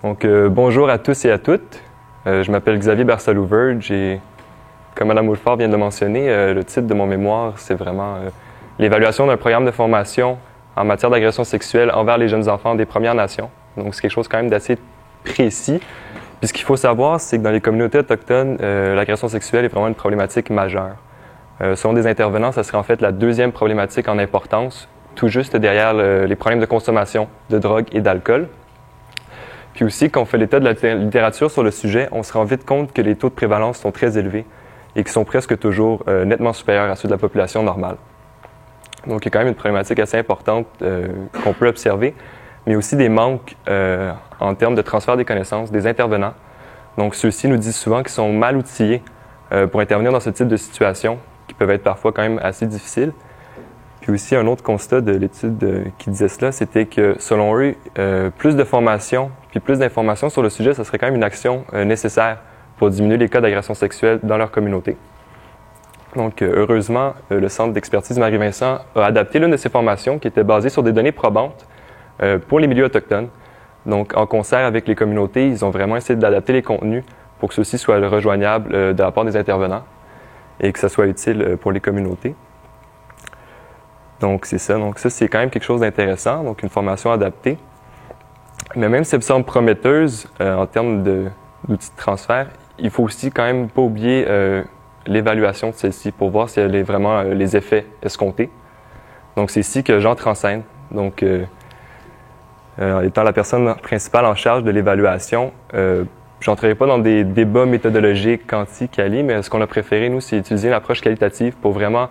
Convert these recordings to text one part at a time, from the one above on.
Bonjour à tous et à toutes. Je m'appelle Xavier Bersalouverge et, comme Mme Woodford vient de le mentionner, le titre de mon mémoire, c'est vraiment l'évaluation d'un programme de formation en matière d'agression sexuelle envers les jeunes enfants des Premières Nations. Donc, c'est quelque chose quand même d'assez précis. Puis, ce qu'il faut savoir, c'est que dans les communautés autochtones, l'agression sexuelle est vraiment une problématique majeure. Selon des intervenants, ça serait en fait la deuxième problématique en importance, tout juste derrière les problèmes de consommation de drogue et d'alcool. Puis aussi, quand on fait l'état de la littérature sur le sujet, on se rend vite compte que les taux de prévalence sont très élevés et qui sont presque toujours nettement supérieurs à ceux de la population normale. Donc, il y a quand même une problématique assez importante qu'on peut observer, mais aussi des manques en termes de transfert des connaissances des intervenants. Donc, ceux-ci nous disent souvent qu'ils sont mal outillés pour intervenir dans ce type de situation, qui peuvent être parfois quand même assez difficiles. Puis aussi, un autre constat de l'étude qui disait cela, c'était que, selon eux, plus de formation puis plus d'informations sur le sujet, ce serait quand même une action nécessaire pour diminuer les cas d'agression sexuelle dans leur communauté. Donc, heureusement, le Centre d'expertise Marie-Vincent a adapté l'une de ces formations qui était basée sur des données probantes pour les milieux autochtones. Donc, en concert avec les communautés, ils ont vraiment essayé d'adapter les contenus pour que ceux-ci soient rejoignables de la part des intervenants et que ça soit utile pour les communautés. Donc, c'est ça. Donc, ça, c'est quand même quelque chose d'intéressant. Donc, une formation adaptée. Mais même si elle semble prometteuse en termes d'outils de transfert, il faut aussi quand même pas oublier l'évaluation de celle-ci pour voir si elle est vraiment les effets escomptés. Donc, c'est ici que j'entre en scène. Donc, étant la personne principale en charge de l'évaluation, je n'entrerai pas dans des débats méthodologiques quanti-quali, mais ce qu'on a préféré, nous, c'est utiliser une approche qualitative pour vraiment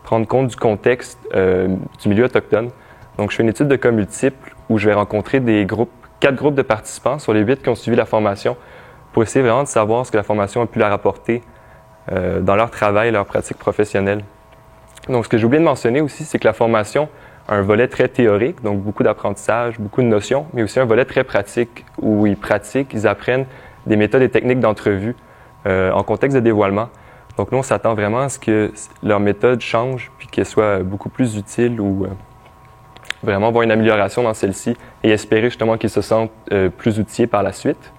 prendre compte du contexte du milieu autochtone. Donc, je fais une étude de cas multiples où je vais rencontrer 4 groupes de participants sur les 8 qui ont suivi la formation pour essayer vraiment de savoir ce que la formation a pu leur apporter dans leur travail et leur pratique professionnelle. Donc, ce que j'ai oublié de mentionner aussi, c'est que la formation a un volet très théorique, donc beaucoup d'apprentissage, beaucoup de notions, mais aussi un volet très pratique où ils apprennent des méthodes et techniques d'entrevue en contexte de dévoilement. Donc, nous, on s'attend vraiment à ce que leur méthode change puis qu'elle soit beaucoup plus utile ou vraiment voir une amélioration dans celle-ci et espérer justement qu'ils se sentent plus outillés par la suite.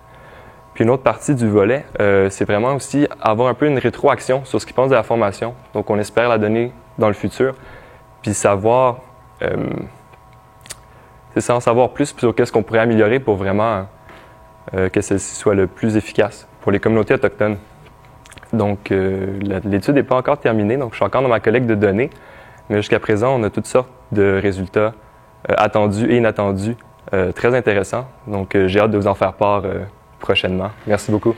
Puis une autre partie du volet, c'est vraiment aussi avoir un peu une rétroaction sur ce qu'ils pensent de la formation. Donc, on espère la donner dans le futur, puis savoir, en savoir plus sur qu'est-ce qu'on pourrait améliorer pour vraiment que celle-ci soit le plus efficace pour les communautés autochtones. Donc, l'étude n'est pas encore terminée, donc je suis encore dans ma collecte de données, mais jusqu'à présent, on a toutes sortes de résultats attendus et inattendus très intéressants. Donc, j'ai hâte de vous en faire part prochainement. Merci beaucoup.